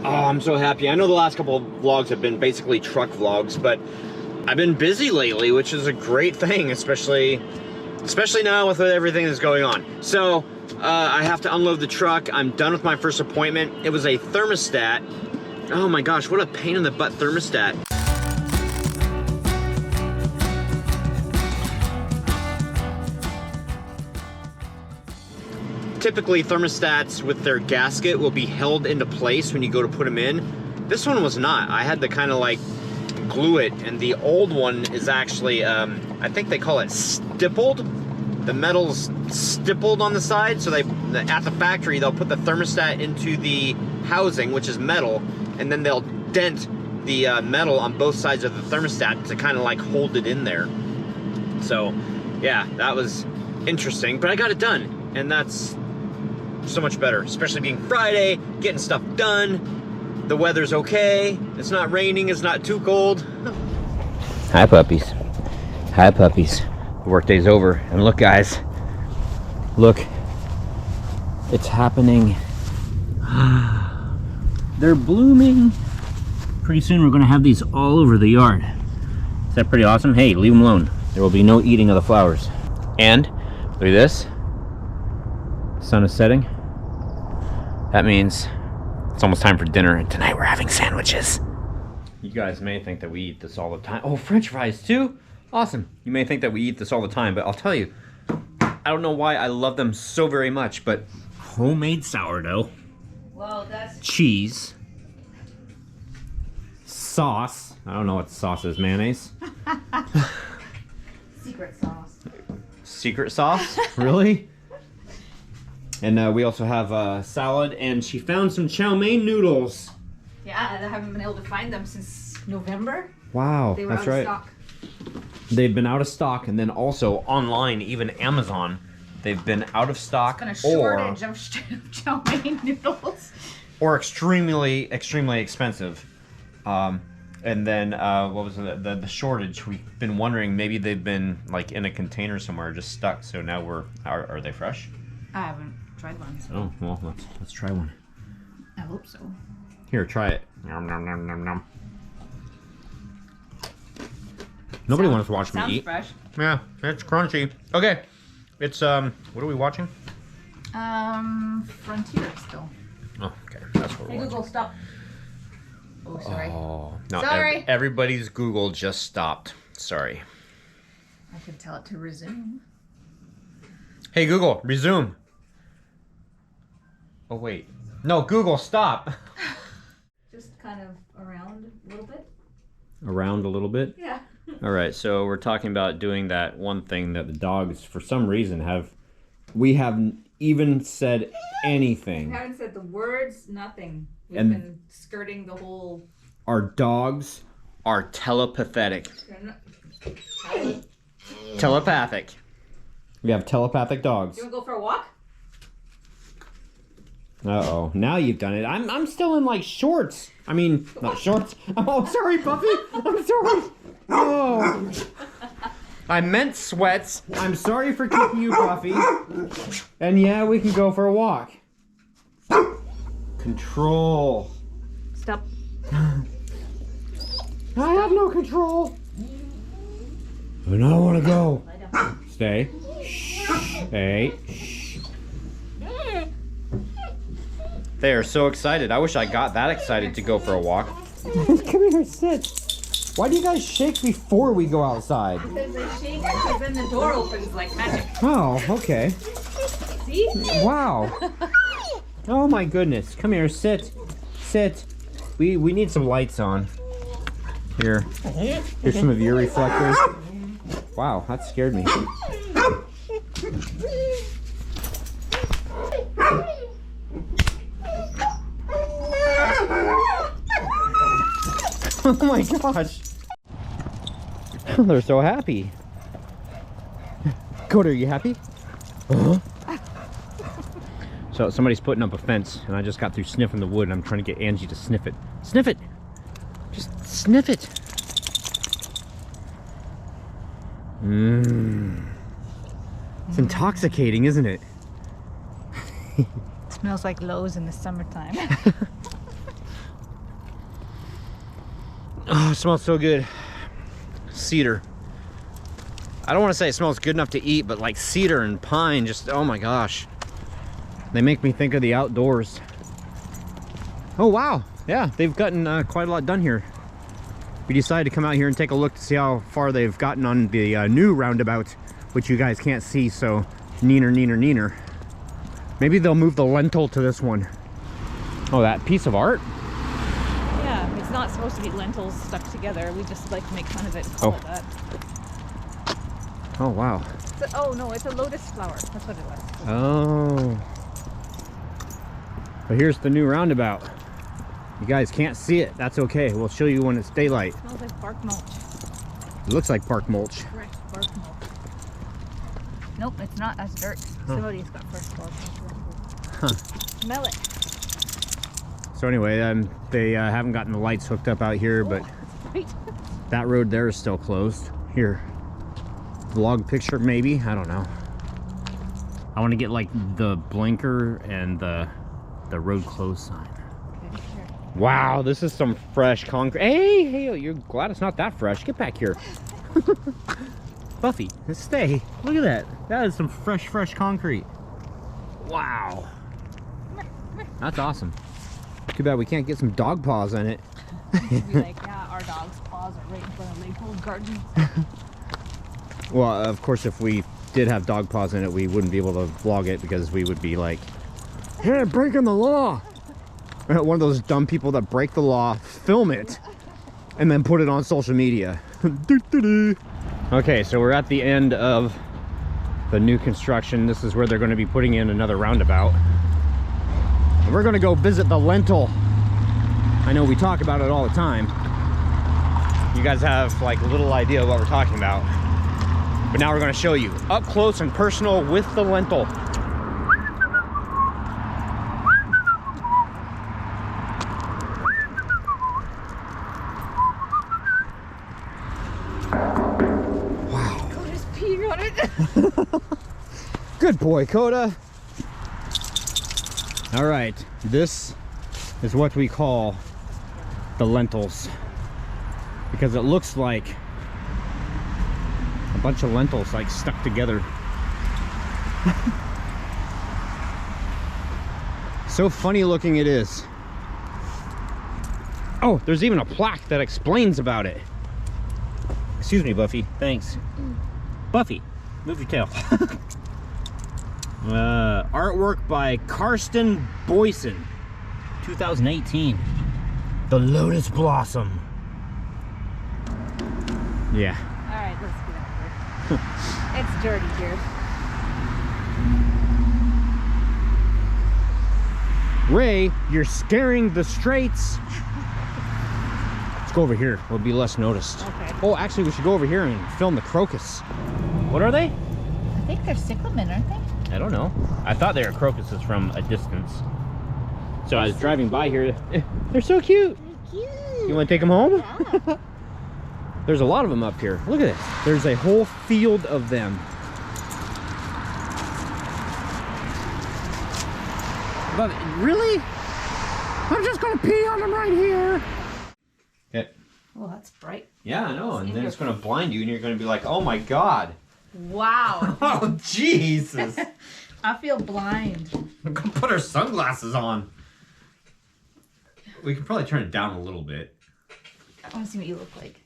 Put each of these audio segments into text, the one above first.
Oh, I'm so happy. I know the last couple of vlogs have been basically truck vlogs, but I've been busy lately, which is a great thing, especially now with everything that's going on. So, I have to unload the truck. I'm done with my first appointment. It was a thermostat. Oh my gosh, what a pain in the butt thermostat. Typically, thermostats with their gasket will be held into place when you go to put them in. This one was not. I had to kind of like glue it, and the old one is actually, I think they call it stippled. The metal's stippled on the side, so at the factory, they'll put the thermostat into the housing, which is metal, and then they'll dent the metal on both sides of the thermostat to kind of like hold it in there. So, yeah, that was interesting, but I got it done, and that's so much better, especially being Friday, getting stuff done. The weather's okay. It's not raining. It's not too cold. Hi, puppies. Hi, puppies. The workday's over. And look, guys. Look. It's happening. They're blooming. Pretty soon we're going to have these all over the yard. Is that pretty awesome? Hey, leave them alone. There will be no eating of the flowers. And look at this. Sun is setting. That means it's almost time for dinner, and tonight we're having sandwiches. You guys may think that we eat this all the time. Oh, French fries too? Awesome. You may think that we eat this all the time, but I'll tell you, I don't know why I love them so very much, but homemade sourdough, well, that's cheese, sauce. I don't know what sauce is. Mayonnaise? secret sauce. Secret sauce? Really? And we also have salad, and she found some chow mein noodles. Yeah, I haven't been able to find them since November. Wow, they were that's out right. Of stock. They've been out of stock, and then also online, even Amazon, they've been out of stock. It's been a shortage of chow mein noodles. Or extremely expensive. And then what was the shortage? We've been wondering, maybe they've been like in a container somewhere, just stuck. So now are they fresh? I haven't tried one. So. Oh well, let's try one. I hope so. Here, try it. Nom, nom, nom, nom, nom. Nobody wants to watch me eat. Fresh. Yeah, it's crunchy. Okay, it's what are we watching? Frontier still. Oh, okay, that's what we're Hey watching. Google, stop. Oh, sorry. Oh, no, Sorry. Everybody's Google just stopped. Sorry. I could tell it to resume. Hey Google, resume. Oh wait. No, Google, stop. Just kind of around a little bit. Around a little bit? Yeah. All right, so we're talking about doing that one thing that the dogs, for some reason, we haven't even said anything. We haven't said the words, nothing. We've And been skirting the whole... Our dogs are telepathic. Telepathic. We have telepathic dogs. You want to go for a walk? Uh-oh. Now you've done it. I'm still in, like, shorts. I mean, not shorts. Oh, sorry, Puffy. I'm sorry. Oh. I meant sweats. I'm sorry for kicking you, Puffy. And yeah, we can go for a walk. Control. Stop. I have no control. And I want to go. Stay. Stay. They are so excited. I wish I got that excited to go for a walk. Come here, sit. Why do you guys shake before we go outside? Because they shake, because then the door opens like magic. Oh, okay. See? Wow. Oh my goodness. Come here, sit. Sit. We need some lights on. Here. Here's some of your reflectors. Wow, that scared me. Oh my gosh. They're so happy. Coda, are you happy? So somebody's putting up a fence, and I just got through sniffing the wood, and I'm trying to get Angie to sniff it. Sniff it! Just sniff it! Mmm. It's intoxicating, isn't it? Smells like Lowe's in the summertime. Oh, it smells so good. Cedar. I don't want to say it smells good enough to eat, but like cedar and pine, just, oh my gosh. They make me think of the outdoors. Oh wow, yeah, they've gotten quite a lot done here. We decided to come out here and take a look to see how far they've gotten on the new roundabout, which you guys can't see, so neener. Maybe they'll move the lentil to this one. Oh, that piece of art? Yeah, it's not supposed to be lentils stuck together. We just like to make fun of it and call it that. Oh, wow. Oh no, it's a lotus flower. That's what it was. Oh. But here's the new roundabout. You guys can't see it. That's okay. We'll show you when it's daylight. It smells like bark mulch. It looks like bark mulch. Fresh bark mulch. Nope, it's not. That's dirt. Somebody's got fresh bark mulch. Huh. Smell it. So anyway, they haven't gotten the lights hooked up out here, but Right. that road there is still closed. Here, vlog picture maybe. I don't know. I want to get like the blinker and the road closed sign. Okay, sure. Wow, this is some fresh concrete. Hey, you're glad it's not that fresh. Get back here. Buffy, stay. Look at that. That is some fresh concrete. Wow. That's awesome. Too bad we can't get some dog paws on it. Be like, yeah, our dog's paws are right in front of Lakewood Garden. Well, of course, if we did have dog paws in it, we wouldn't be able to vlog it because we would be like, hey, breaking the law. One of those dumb people that break the law, film it, and then put it on social media. Okay, so we're at the end of the new construction. This is where they're going to be putting in another roundabout. And we're going to go visit the Lentil. I know we talk about it all the time. You guys have like little idea what we're talking about. But now we're going to show you up close and personal with the Lentil. Good boy, Coda. All right, this is what we call the lentils because it looks like a bunch of lentils like stuck together. So funny looking it is. Oh, there's even a plaque that explains about it. Excuse me, Buffy. Thanks. Buffy, move your tail. Artwork by Karsten Boyson, 2018. The Lotus Blossom. Yeah. All right, let's get out of here. It's dirty here. Ray, you're scaring the straights. Let's go over here. We'll be less noticed. Okay. Oh, actually, we should go over here and film the crocus. What are they? I think they're cyclamen, aren't they? I don't know. I thought they were crocuses from a distance. So I was driving by here. They're so cute. They're cute. You want to take them home? Yeah. There's a lot of them up here. Look at this. There's a whole field of them. But really? I'm just gonna pee on them right here. Okay. Well, that's bright. Yeah, I know. And then it's gonna blind you, and you're gonna be like, "Oh my God." Wow. Oh Jesus. I feel blind. I'm gonna put our sunglasses on. We can probably turn it down a little bit. I want to see what you look like.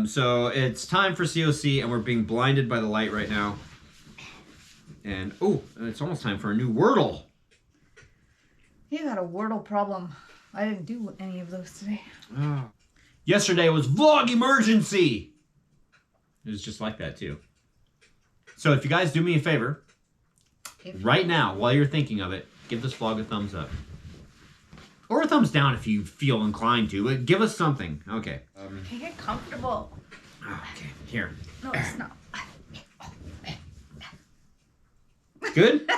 So it's time for COC, and we're being blinded by the light right now. And oh, it's almost time for a new Wordle. You got a Wordle problem. I didn't do any of those today. Oh. Yesterday was vlog emergency. It was just like that too. So if you guys do me a favor, right now, while you're thinking of it, give this vlog a thumbs up. Or a thumbs down if you feel inclined to, but give us something. Okay. Okay, get comfortable. Okay, here. No, it's not. Good?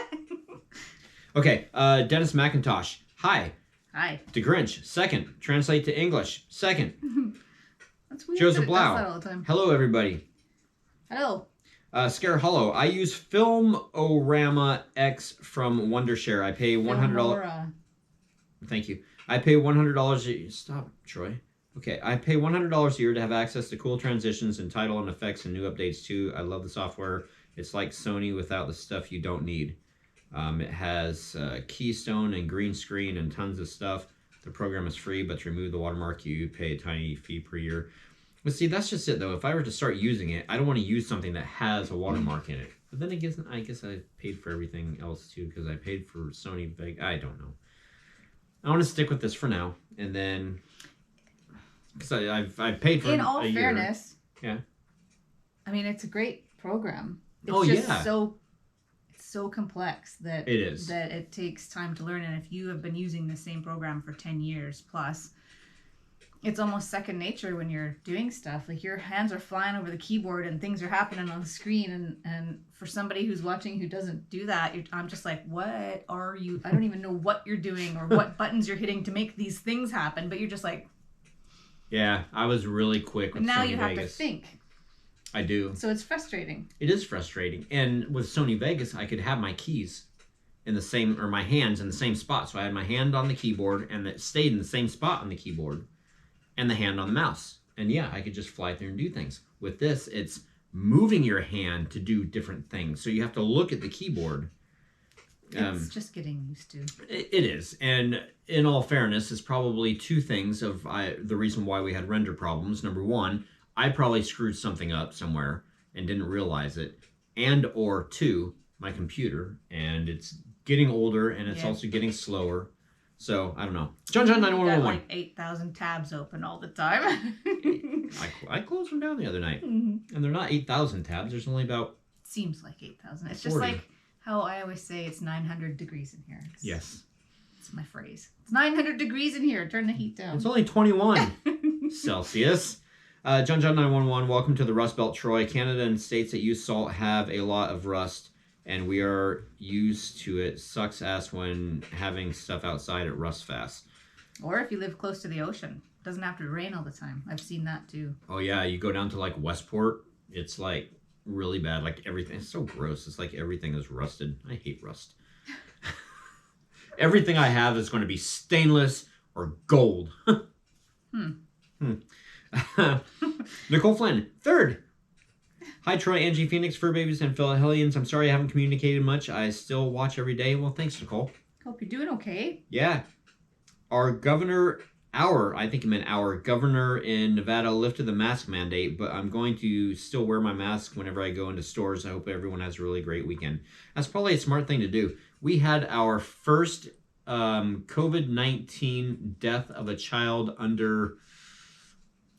Okay, Dennis McIntosh. Hi. Hi. DeGrinch. Second. Translate to English. Second. That's weird. Joseph It does that Blau. all the time. Hello, everybody. Hello. Scare Hollow. I use Filmorama X from Wondershare. I pay $100. Filmora. Thank you. I pay $100. Stop, Troy. Okay, I pay $100 a year to have access to cool transitions and title and effects and new updates too. I love the software. It's like Sony without the stuff you don't need. It has Keystone and green screen and tons of stuff. The program is free, but to remove the watermark, you pay a tiny fee per year. But see, that's just it though. If I were to start using it, I don't want to use something that has a watermark in it. But then I guess I paid for everything else too because I paid for Sony Vegas. I don't know. I want to stick with this for now, and then because I've paid for in all a fairness, year. I mean, it's a great program. It's Oh, just yeah. so complex that It is. that it takes time to learn. And if you have been using the same program for 10 years plus, it's almost second nature when you're doing stuff. Like your hands are flying over the keyboard and things are happening on the screen. And for somebody who's watching who doesn't do that, I'm just like, what are you? I don't even know what you're doing or what buttons you're hitting to make these things happen. But you're just like, Yeah, I was really quick with and now Sony you have Vegas. to think. I do. So it's frustrating. It is frustrating. And with Sony Vegas, I could have my keys in the same, or my hands in the same spot. So I had my hand on the keyboard and it stayed in the same spot on the keyboard and the hand on the mouse. And yeah, I could just fly through and do things. With this, it's moving your hand to do different things. So you have to look at the keyboard. It's just getting used to. It is. And in all fairness, it's probably two things of the reason why we had render problems. Number one, I probably screwed something up somewhere and didn't realize it. And or two, my computer. And it's getting older and it's also getting slower. So, I don't know. John You got 9111. like 8,000 tabs open all the time. I closed them down the other night. Mm-hmm. And they're not 8,000 tabs. There's only about... Seems like 8,000. It's 40. just like how I always say it's 900 degrees in here. Yes. It's my phrase. It's 900 degrees in here. Turn the heat down. It's only 21 Celsius. John 911, welcome to the Rust Belt, Troy. Canada and states that use salt have a lot of rust, and we are used to it. Sucks ass when having stuff outside at rust fast. Or if you live close to the ocean. Doesn't have to rain all the time. I've seen that too. Oh yeah, you go down to like Westport, it's like really bad. Like everything, it's so gross. It's like everything is rusted. I hate rust. Everything I have is going to be stainless or gold. Nicole Flynn, third. Hi, Troy, Angie, Phoenix, Fur Babies, and Philhellians. I'm sorry I haven't communicated much. I still watch every day. Well, thanks, Nicole. Hope you're doing okay. Yeah. Our governor in Nevada lifted the mask mandate, but I'm going to still wear my mask whenever I go into stores. I hope everyone has a really great weekend. That's probably a smart thing to do. We had our first COVID-19 death of a child under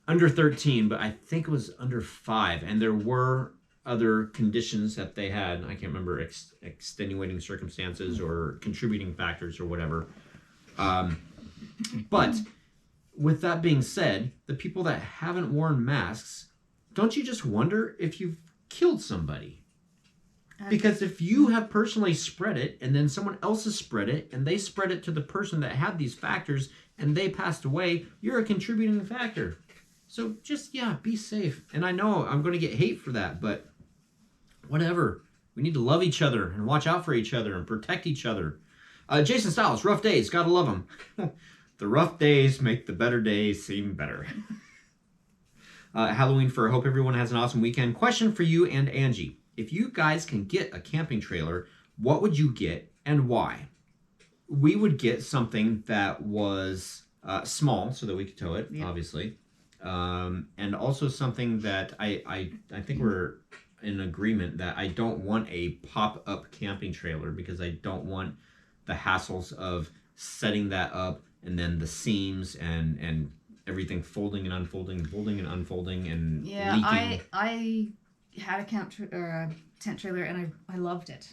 13, but I think it was under 5, and there were other conditions that they had. I can't remember extenuating circumstances or contributing factors or whatever. But with that being said, the people that haven't worn masks, don't you just wonder if you've killed somebody? Because if you have personally spread it and then someone else has spread it and they spread it to the person that had these factors and they passed away, you're a contributing factor. So just, be safe. And I know I'm going to get hate for that, but whatever. We need to love each other and watch out for each other and protect each other. Jason Stiles, rough days. Gotta love them. The rough days make the better days seem better. Halloween Fur. Hope everyone has an awesome weekend. Question for you and Angie. If you guys can get a camping trailer, what would you get and why? We would get something that was small so that we could tow it, obviously. And also something that I think we're in agreement that I don't want a pop-up camping trailer because I don't want the hassles of setting that up and then the seams and everything folding and unfolding, folding and unfolding and leaking. I had a tent trailer and I loved it.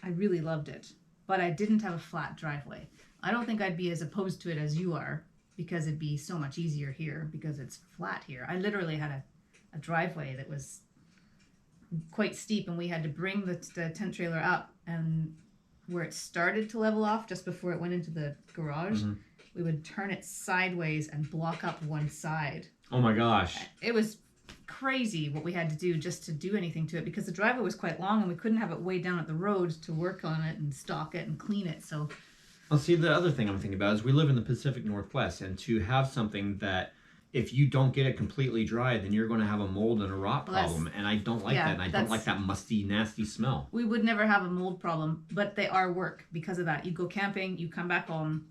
I really loved it. But I didn't have a flat driveway. I don't think I'd be as opposed to it as you are because it'd be so much easier here because it's flat here. I literally had a driveway that was quite steep and we had to bring the tent trailer up, and where it started to level off just before it went into the garage, we would turn it sideways and block up one side. Oh my gosh. It was crazy what we had to do just to do anything to it because the driveway was quite long and we couldn't have it way down at the road to work on it and stock it and clean it. So Well, see, the other thing I'm thinking about is we live in the Pacific Northwest, and to have something that if you don't get it completely dry, then you're going to have a mold and a rot problem. And I don't like that. And I don't like that musty, nasty smell. We would never have a mold problem, but they are work because of that. You go camping, you come back home.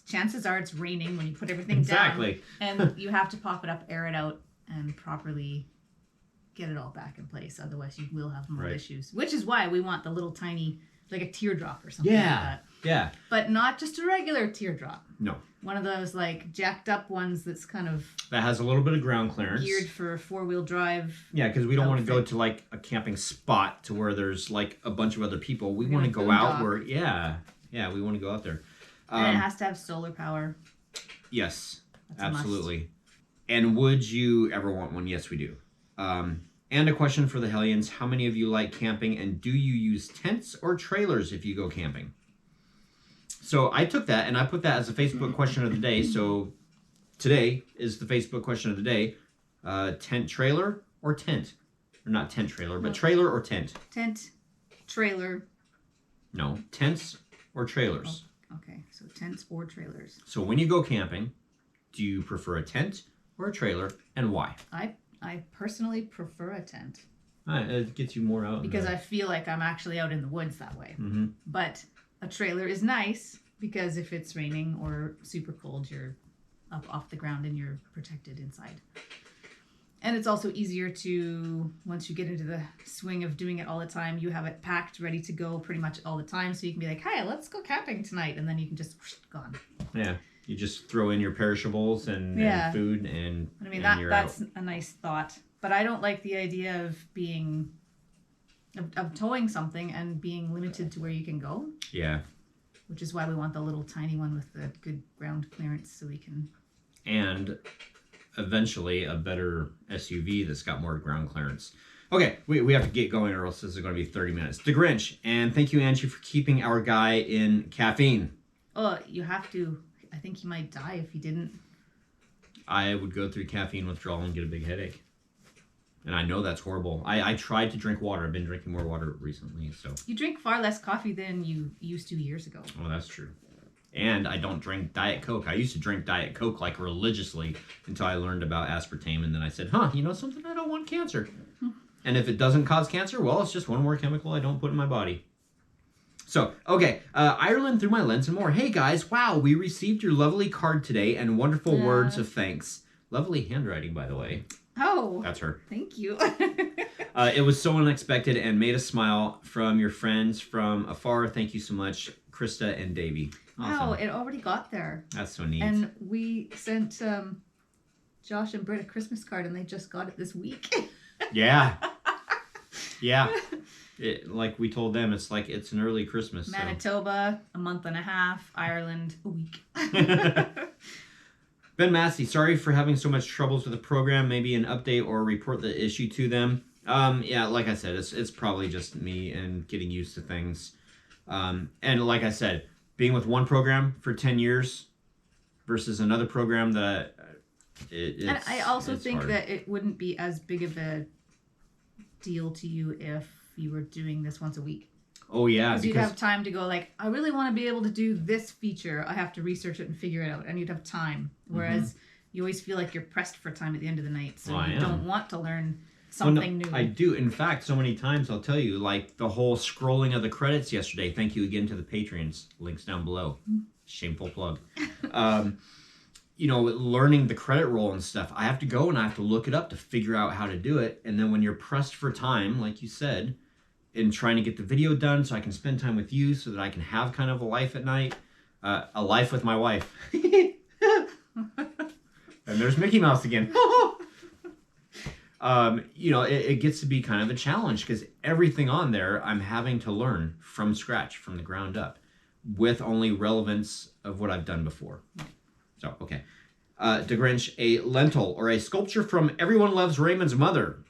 Chances are it's raining when you put everything down. And you have to pop it up, air it out, and properly get it all back in place. Otherwise, you will have mold issues. Which is why we want the little tiny, like a teardrop or something like that. Yeah. But not just a regular teardrop. No. One of those like jacked up ones that's kind of... That has a little bit of ground clearance. Geared for 4-wheel drive. Yeah, because we don't want to go to like a camping spot to where there's like a bunch of other people. We want to go out where... Yeah, we want to go out there. And it has to have solar power. Yes, absolutely. And would you ever want one? Yes, we do. And a question for the Hellions. How many of you like camping, and do you use tents or trailers if you go camping? So I took that and I put that as a Facebook question of the day. So today is the Facebook question of the day. Tent, trailer, or tent? Or not tent, trailer, but trailer or tent? Tent, trailer. No, tents or trailers. Oh, okay, so tents or trailers. So when you go camping, do you prefer a tent or a trailer, and why? I personally prefer a tent. It gets you more out. Because I feel like I'm actually out in the woods that way. Mm-hmm. But a trailer is nice because if it's raining or super cold, you're up off the ground and you're protected inside. And it's also easier to, once you get into the swing of doing it all the time, you have it packed, ready to go pretty much all the time. So you can be like, hey, let's go camping tonight. And then you can just, gone. Yeah. You just throw in your perishables and food and I mean, you're that's out. a nice thought. But I don't like the idea of of towing something and being limited to where you can go. Yeah. Which is why we want the little tiny one with the good ground clearance so we can... And eventually a better SUV that's got more ground clearance. Okay, we have to get going or else this is going to be 30 minutes. The Grinch, and thank you, Angie, for keeping our guy in caffeine. Oh, you have to... I think he might die if he didn't. I would go through caffeine withdrawal and get a big headache. And I know that's horrible. I tried to drink water. I've been drinking more water recently, so... You drink far less coffee than you used to years ago. Oh, that's true. And I don't drink Diet Coke. I used to drink Diet Coke like religiously until I learned about aspartame, and then I said, you know something? I don't want cancer. And if it doesn't cause cancer, well, it's just one more chemical I don't put in my body. So, okay, Ireland through my lens and more. Hey, guys, wow, we received your lovely card today and wonderful words of thanks. Lovely handwriting, by the way. Oh. That's her. Thank you. It was so unexpected and made a smile from your friends from afar. Thank you so much, Krista and Davey. Awesome. Wow, it already got there. That's so neat. And we sent Josh and Britt a Christmas card, and they just got it this week. Yeah. Yeah. Like we told them, it's like it's an early Christmas. Manitoba, a month and a half. Ireland, a week. Ben Massey, sorry for having so much troubles with the program. Maybe an update or report the issue to them. Yeah, like I said, it's probably just me and getting used to things. And like I said, being with one program for 10 years versus another program that and I also think hard. that it wouldn't be as big of a deal to you if you were doing this once a week. Oh yeah, because you'd have time to go like, I really want to be able to do this feature. I have to research it and figure it out, and you'd have time. Whereas you always feel like you're pressed for time at the end of the night, so you don't want to learn something new. I do. In fact, so many times I'll tell you, like the whole scrolling of the credits yesterday. Thank you again to the Patreons. Links down below. Shameful plug. You know, learning the credit roll and stuff. I have to go and I have to look it up to figure out how to do it. And then when you're pressed for time, like you said, in trying to get the video done so I can spend time with you so that I can have kind of a life at night, a life with my wife. And there's Mickey Mouse again. You know, it gets to be kind of a challenge because everything on there I'm having to learn from scratch, from the ground up, with only relevance of what I've done before. So, okay. De Grinch, a lentil or a sculpture from Everyone Loves Raymond's mother.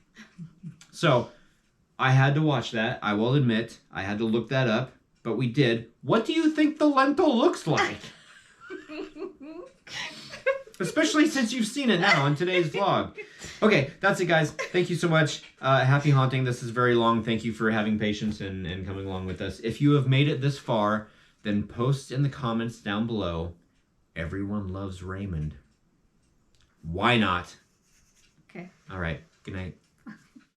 So, I had to watch that. I will admit, I had to look that up, but we did. What do you think the lentil looks like? Especially since you've seen it now in today's vlog. Okay, that's it, guys. Thank you so much. Happy haunting. This is very long. Thank you for having patience and coming along with us. If you have made it this far, then post in the comments down below, Everyone Loves Raymond. Why not? Okay. All right. Good night.